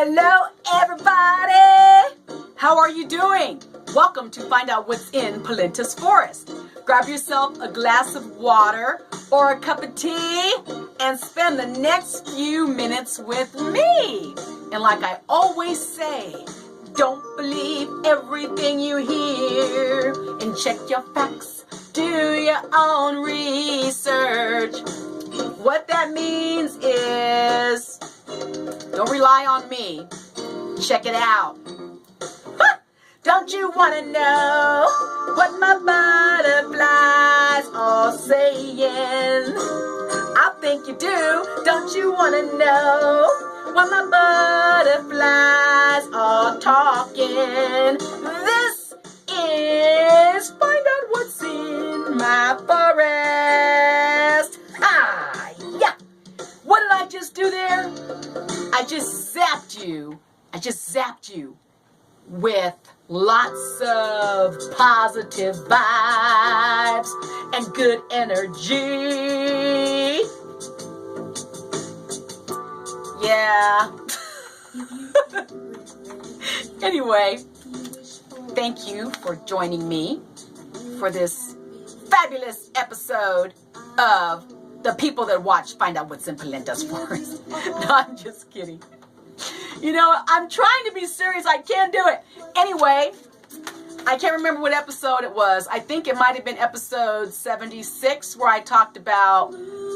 Hello, everybody! How are you doing? Welcome to Find Out What's in Pelenta's Forrest. Grab yourself a glass of water or a cup of tea and spend the next few minutes with me. And like I always say, don't believe everything you hear and check your facts. Do your own research. What that means is don't rely on me. Check it out. Don't you want to know what my butterflies are saying? I think you do. Don't you want to know what my butterflies are talking? This is Find Out What's in My Forest. Ah, yeah. What did I just do there? I just zapped you with lots of positive vibes and good energy. Yeah. Anyway, thank you for joining me for this fabulous episode of the people that watch Find Out What's in Pelenta's Forest. No, I'm just kidding. You know, I'm trying to be serious. I can't do it. Anyway, I can't remember what episode it was. I think it might have been episode 76 where I talked about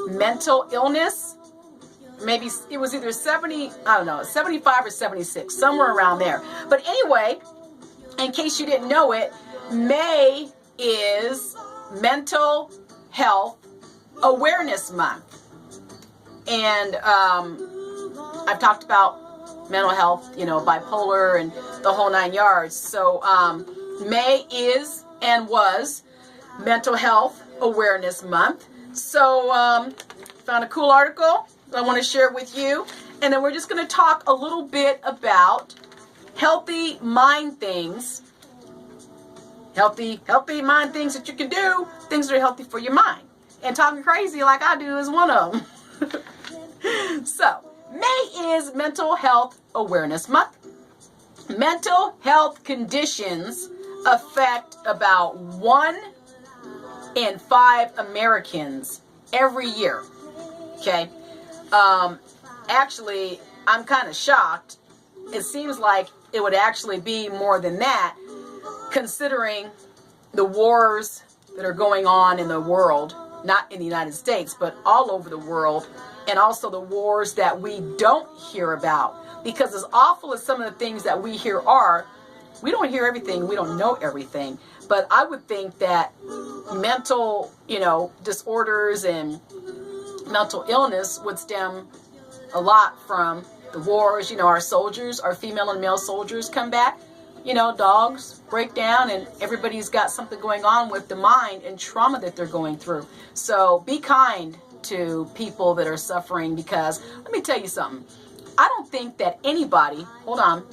mental illness. Maybe it was either 75 or 76, somewhere around there. But anyway, in case you didn't know it, May is Mental Health Awareness Month. And I've talked about mental health, bipolar and the whole 9 yards. So May is and was Mental Health Awareness Month. So found a cool article that I want to share with you. And then we're just going to talk a little bit about healthy mind things. Healthy mind things that you can do. Things that are healthy for your mind. And talking crazy like I do is one of them. So, May is Mental Health Awareness Month. Mental health conditions affect about 1 in 5 Americans every year. Okay? Actually, I'm kind of shocked. It seems like it would actually be more than that, considering the wars that are going on in the world, not in the United States, but all over the world, and also the wars that we don't hear about. Because as awful as some of the things that we hear are, we don't hear everything, we don't know everything. But I would think that mental, disorders and mental illness would stem a lot from the wars. Our soldiers, our female and male soldiers come back, dogs break down, and everybody's got something going on with the mind and trauma that they're going through. So be kind to people that are suffering, because let me tell you something. I don't think that anybody, hold on.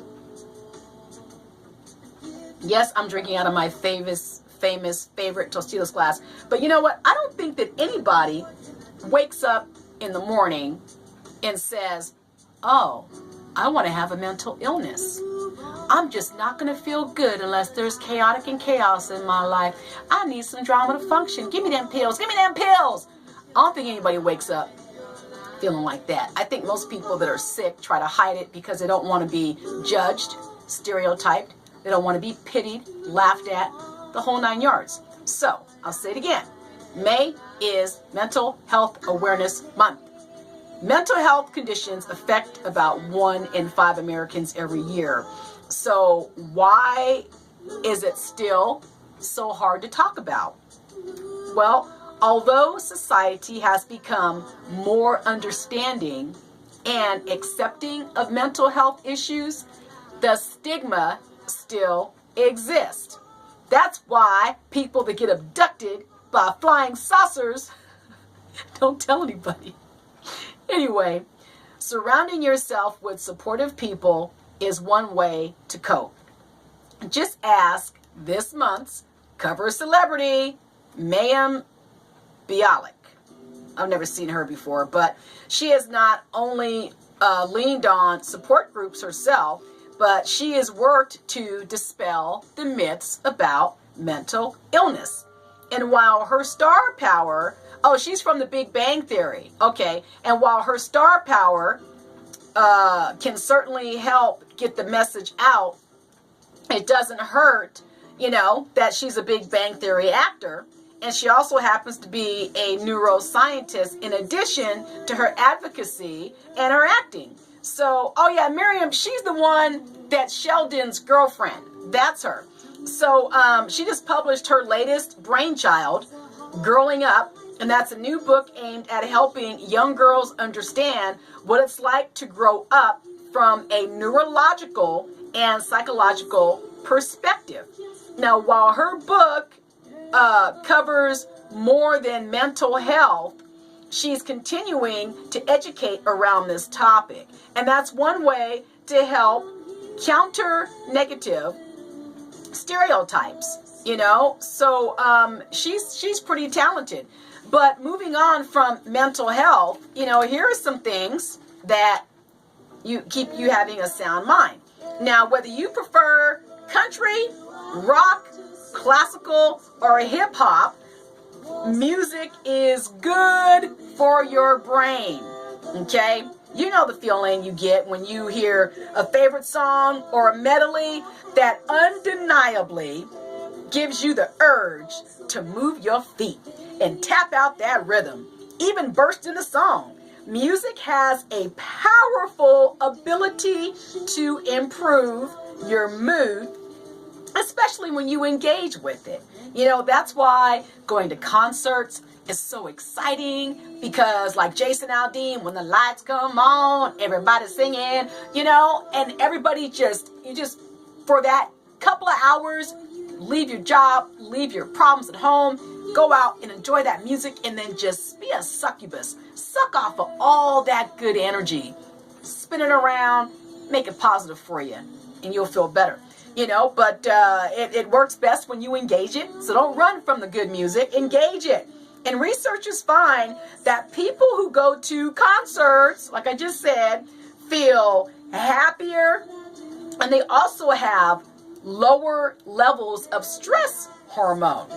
Yes, I'm drinking out of my famous favorite Tostitos glass. But you know what? I don't think that anybody wakes up in the morning and says, oh, I want to have a mental illness. I'm just not going to feel good unless there's chaotic and chaos in my life. I need some drama to function. Give me them pills. Give me them pills. I don't think anybody wakes up feeling like that. I think most people that are sick try to hide it because they don't want to be judged, stereotyped. They don't want to be pitied, laughed at, the whole 9 yards. So, I'll say it again. May is Mental Health Awareness Month. Mental health conditions affect about 1 in 5 Americans every year. So why is it still so hard to talk about? Well, although society has become more understanding and accepting of mental health issues, the stigma still exists. That's why people that get abducted by flying saucers don't tell anybody. Anyway, surrounding yourself with supportive people is one way to cope. Just ask this month's cover celebrity, Mayim Bialik. I've never seen her before, but she is not only leaned on support groups herself, but she has worked to dispel the myths about mental illness. And while her star power, oh, she's from the Big Bang Theory. Okay. And while her star power can certainly help get the message out, it doesn't hurt, that she's a Big Bang Theory actor. And she also happens to be a neuroscientist in addition to her advocacy and her acting. So, oh yeah, Miriam, she's the one that's Sheldon's girlfriend. That's her. So she just published her latest brainchild, Growing Up, and that's a new book aimed at helping young girls understand what it's like to grow up from a neurological and psychological perspective. Now, while her book covers more than mental health, she's continuing to educate around this topic. And that's one way to help counter negative stereotypes, So she's pretty talented. But moving on from mental health, here are some things that you keep you having a sound mind. Now, whether you prefer country, rock, classical, or hip hop, music is good for your brain. Okay? You know the feeling you get when you hear a favorite song or a medley that undeniably gives you the urge to move your feet and tap out that rhythm, even burst into song. Music has a powerful ability to improve your mood, especially when you engage with it. That's why going to concerts is so exciting, because like Jason Aldean, when the lights come on, everybody's singing, and everybody just for that couple of hours, leave your job, leave your problems at home, go out and enjoy that music, and then just be a succubus. Suck off of all that good energy, spin it around, make it positive for you, and you'll feel better. But it works best when you engage it. So don't run from the good music, engage it. And researchers find that people who go to concerts, like I just said, feel happier, and they also have lower levels of stress hormone.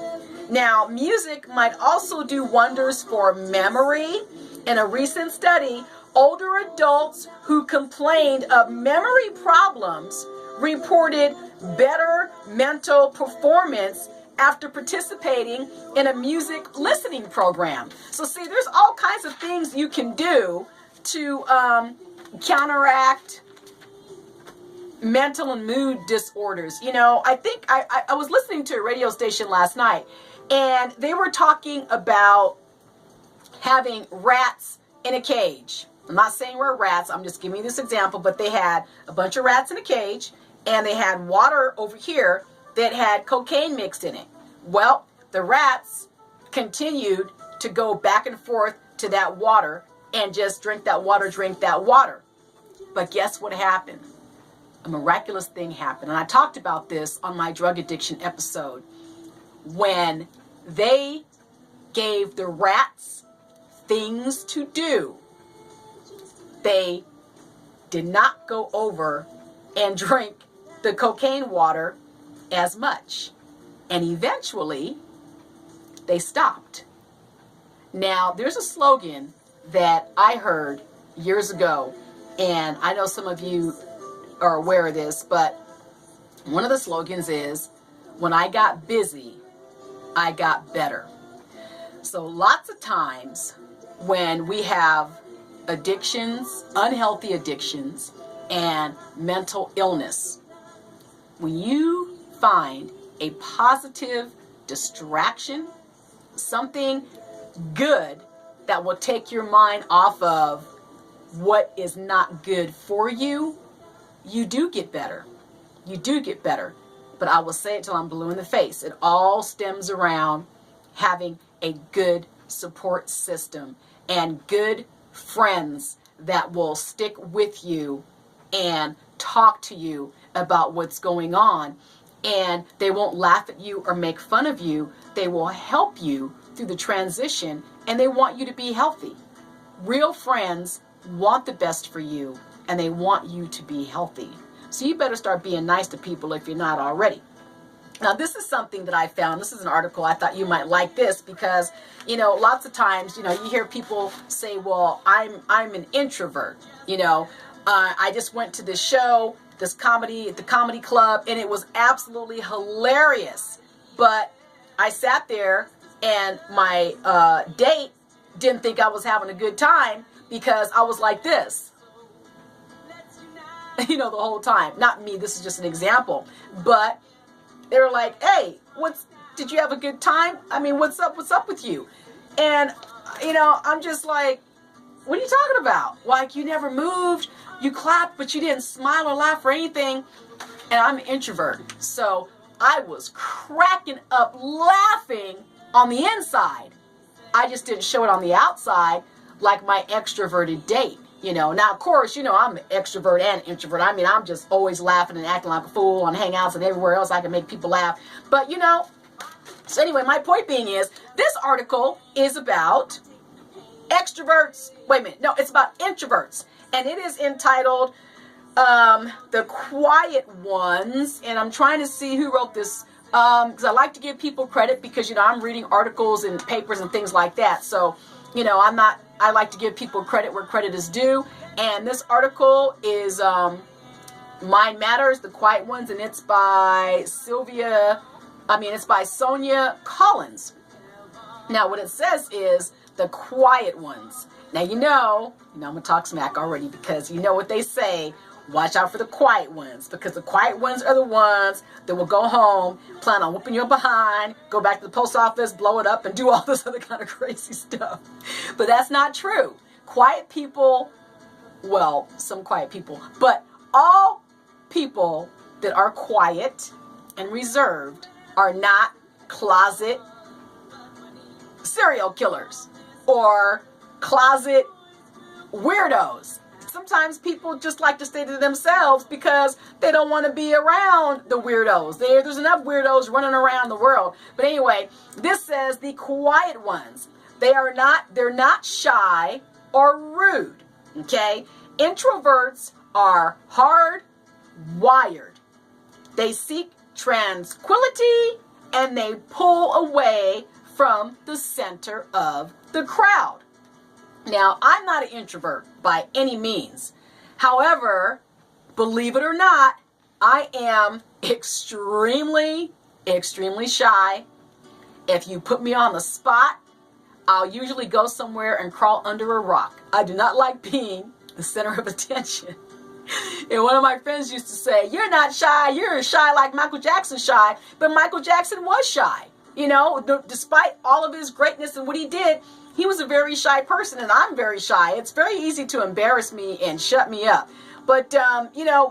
Now, music might also do wonders for memory. In a recent study, older adults who complained of memory problems reported better mental performance after participating in a music listening program. So see, there's all kinds of things you can do to counteract mental and mood disorders. I think I was listening to a radio station last night, and they were talking about having rats in a cage. I'm not saying we're rats, I'm just giving you this example, but they had a bunch of rats in a cage, and they had water over here that had cocaine mixed in it. Well, the rats continued to go back and forth to that water and just drink that water. But guess what happened? A miraculous thing happened. And I talked about this on my drug addiction episode. When they gave the rats things to do, they did not go over and drink the cocaine water as much. And eventually, they stopped. Now, there's a slogan that I heard years ago, and I know some of you are aware of this, but one of the slogans is, when I got busy, I got better. So lots of times when we have addictions, unhealthy addictions, and mental illness, when you find a positive distraction, something good that will take your mind off of what is not good for you, you do get better. You do get better. But I will say it till I'm blue in the face. It all stems around having a good support system and good friends that will stick with you and talk to you about what's going on. And they won't laugh at you or make fun of you. They will help you through the transition, and they want you to be healthy. Real friends want the best for you, and they want you to be healthy. So you better start being nice to people if you're not already. Now, this is something that I found. This is an article. I thought you might like this because, lots of times, you hear people say, well, I'm an introvert. I just went to this show, this comedy at the comedy club, and it was absolutely hilarious. But I sat there and my date didn't think I was having a good time because I was like this, the whole time. Not me. This is just an example. But they were like, hey, did you have a good time? I mean, what's up with you? And, I'm just like, what are you talking about? Like, you never moved, you clapped, but you didn't smile or laugh or anything. And I'm an introvert. So I was cracking up laughing on the inside. I just didn't show it on the outside like my extroverted date. Now, of course, I'm an extrovert and introvert. I mean, I'm just always laughing and acting like a fool on Hangouts and everywhere else I can make people laugh. But, so anyway, my point being is this article is about extroverts. Wait a minute. No, it's about introverts. And it is entitled The Quiet Ones. And I'm trying to see who wrote this because I like to give people credit because, I'm reading articles and papers and things like that. So, I like to give people credit where credit is due. And this article is Mind Matters, The Quiet Ones, and it's by Sonia Collins. Now, what it says is the quiet ones. Now, I'm going to talk smack already because you know what they say. Watch out for the quiet ones, because the quiet ones are the ones that will go home, plan on whooping your behind, go back to the post office, blow it up, and do all this other kind of crazy stuff. But that's not true. Quiet people, well, some quiet people, but all people that are quiet and reserved are not closet serial killers or closet weirdos. Sometimes people just like to stay to themselves because they don't want to be around the weirdos. There's enough weirdos running around the world. But anyway, this says the quiet ones. They're not shy or rude. Okay? Introverts are hardwired. They seek tranquility and they pull away from the center of the crowd. Now, I'm not an introvert by any means. However, believe it or not, I am extremely, extremely shy. If you put me on the spot, I'll usually go somewhere and crawl under a rock. I do not like being the center of attention. And one of my friends used to say, you're not shy, you're shy like Michael Jackson shy. But Michael Jackson was shy. Despite all of his greatness and what he did, he was a very shy person, and I'm very shy. It's very easy to embarrass me and shut me up. But,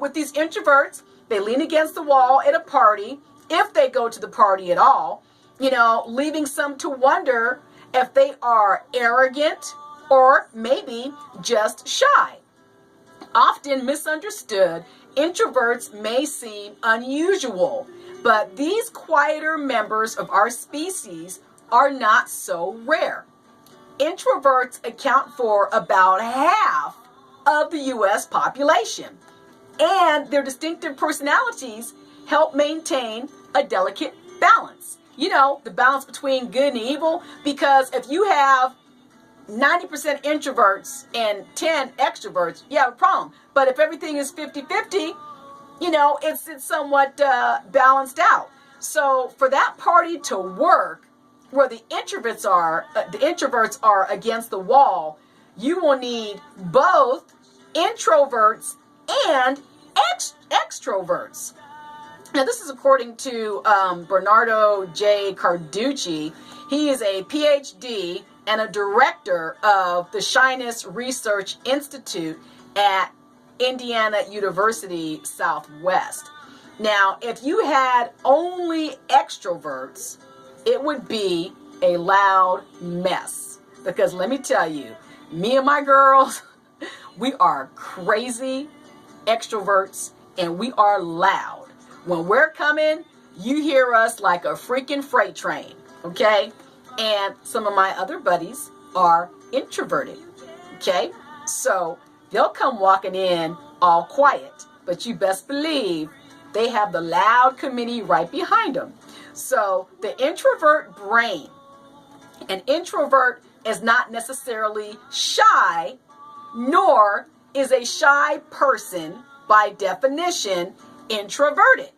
with these introverts, they lean against the wall at a party, if they go to the party at all, leaving some to wonder if they are arrogant or maybe just shy. Often misunderstood, introverts may seem unusual, but these quieter members of our species are not so rare. Introverts account for about half of the U.S. population, and their distinctive personalities help maintain a delicate balance. The balance between good and evil, because if you have 90% introverts and 10 extroverts, you have a problem. But if everything is 50-50, it's somewhat balanced out. So for that party to work, where the introverts are against the wall, you will need both introverts and extroverts. Now, this is according to Bernardo J. Carducci. He is a PhD and a director of the Shyness Research Institute at Indiana University Southwest. Now, if you had only extroverts, it would be a loud mess. Because let me tell you, me and my girls, we are crazy extroverts and we are loud. When we're coming, you hear us like a freaking freight train, okay? And some of my other buddies are introverted, okay? So they'll come walking in all quiet, but you best believe they have the loud committee right behind them. So the introvert brain, an introvert is not necessarily shy, nor is a shy person by definition introverted.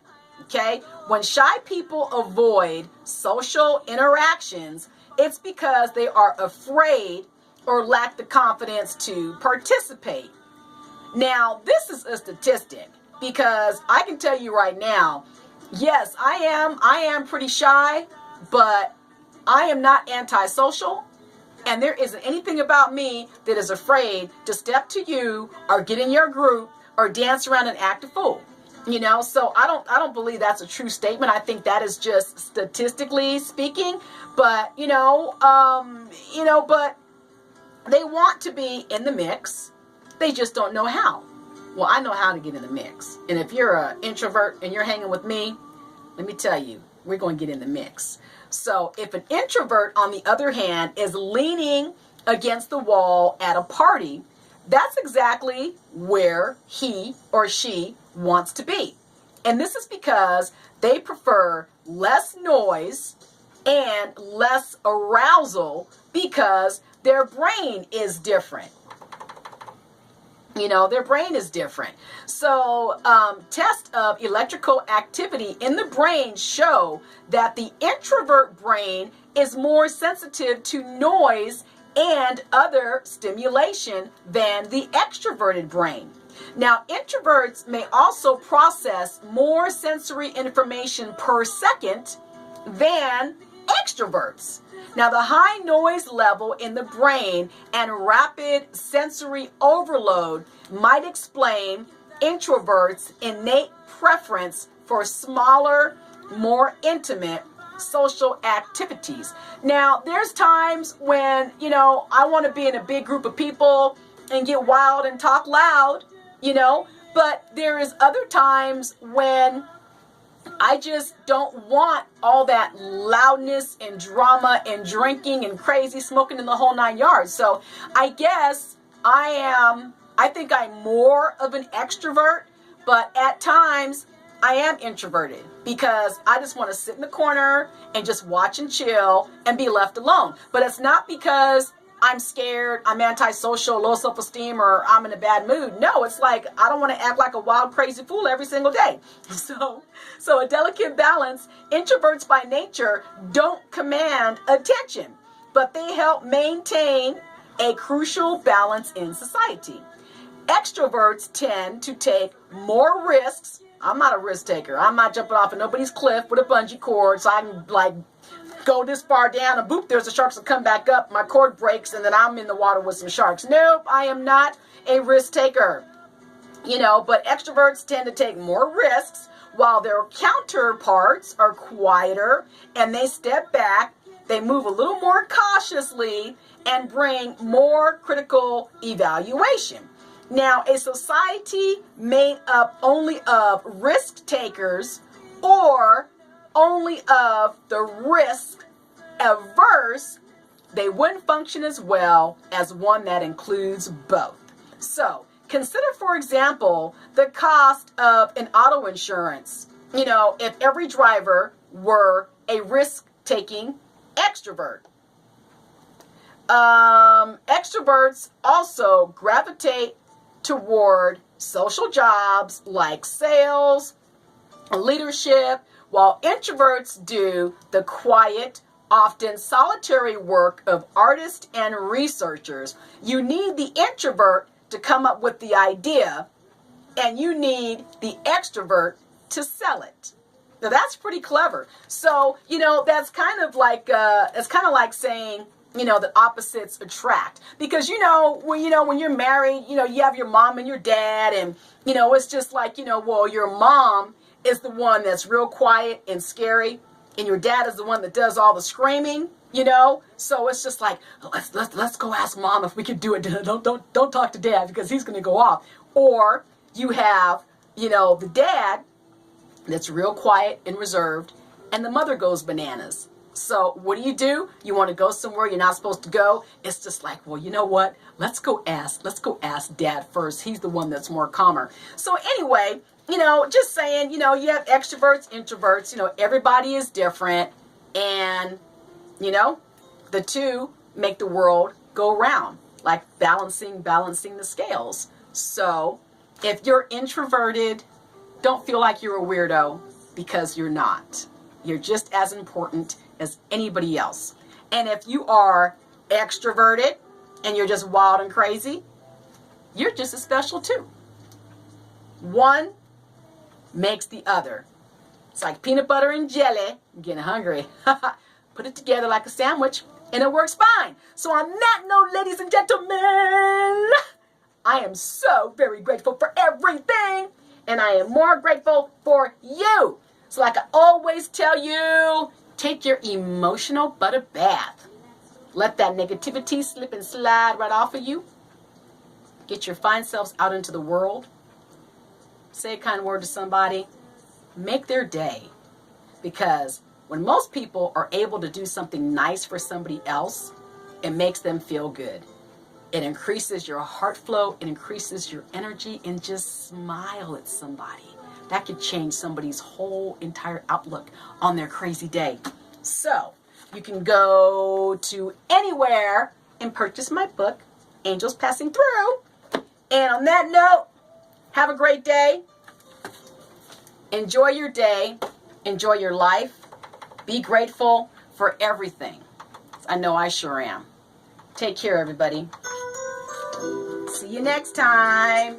Okay? When shy people avoid social interactions, it's because they are afraid or lack the confidence to participate. Now, this is a statistic because I can tell you right now, yes, I am pretty shy, but I am not antisocial, and there isn't anything about me that is afraid to step to you or get in your group or dance around and act a fool. So I don't believe that's a true statement. I think that is just statistically speaking, but but they want to be in the mix. They just don't know how. Well, I know how to get in the mix. And if you're an introvert and you're hanging with me, let me tell you, we're going to get in the mix. So if an introvert, on the other hand, is leaning against the wall at a party, that's exactly where he or she wants to be. And this is because they prefer less noise and less arousal because their brain is different. Their brain is different. So tests of electrical activity in the brain show that the introvert brain is more sensitive to noise and other stimulation than the extroverted brain. Now, introverts may also process more sensory information per second than extroverts. Now, the high noise level in the brain and rapid sensory overload might explain introverts' innate preference for smaller, more intimate social activities. Now, there's times when, I want to be in a big group of people and get wild and talk loud, but there is other times when I just don't want all that loudness and drama and drinking and crazy smoking in the whole 9 yards. So I guess I think I'm more of an extrovert, but at times I am introverted because I just want to sit in the corner and just watch and chill and be left alone. But it's not because I'm scared, I'm antisocial, low self-esteem, or I'm in a bad mood. No, it's like I don't want to act like a wild, crazy fool every single day. So a delicate balance. Introverts by nature don't command attention, but they help maintain a crucial balance in society. Extroverts tend to take more risks. I'm not a risk taker. I'm not jumping off of nobody's cliff with a bungee cord so I can go this far down and boop, there's the sharks will come back up, my cord breaks, and then I'm in the water with some sharks. Nope, I am not a risk taker. But extroverts tend to take more risks while their counterparts are quieter and they step back, they move a little more cautiously and bring more critical evaluation. Now, a society made up only of risk takers or only of the risk averse, they wouldn't function as well as one that includes both. So consider, for example, the cost of an auto insurance. If every driver were a risk-taking extrovert. Extroverts also gravitate toward social jobs like sales, leadership, while introverts do the quiet, often solitary work of artists and researchers. You need the introvert to come up with the idea, and you need the extrovert to sell it. Now that's pretty clever. So, that's kind of like saying, that opposites attract. Because, when you're married, you have your mom and your dad, and, it's just like, your mom is the one that's real quiet and scary, and your dad is the one that does all the screaming, So it's just like, let's go ask mom if we could do it. Don't talk to dad because he's going to go off. Or you have, the dad that's real quiet and reserved, and the mother goes bananas. So what do? You want to go somewhere you're not supposed to go? It's just like, well, you know what? Let's go ask Dad first. He's the one that's more calmer. So anyway, just saying, you have extroverts, introverts, everybody is different. And, the two make the world go round, like balancing the scales. So if you're introverted, don't feel like you're a weirdo, because you're not. You're just as important as anybody else. And if you are extroverted and you're just wild and crazy, you're just as special too. One makes the other. It's like peanut butter and jelly. I'm getting hungry. Put it together like a sandwich and it works fine. So on that note, ladies and gentlemen, I am so very grateful for everything. And I am more grateful for you. So like I always tell you, take your emotional butter bath. Let that negativity slip and slide right off of you. Get your fine selves out into the world. Say a kind word to somebody. Make their day. Because when most people are able to do something nice for somebody else, it makes them feel good. It increases your heart flow. It increases your energy. And just smile at somebody. That could change somebody's whole entire outlook on their crazy day. So you can go to anywhere and purchase my book, Angels Passing Through. And on that note, have a great day. Enjoy your day. Enjoy your life. Be grateful for everything. I know I sure am. Take care, everybody. See you next time.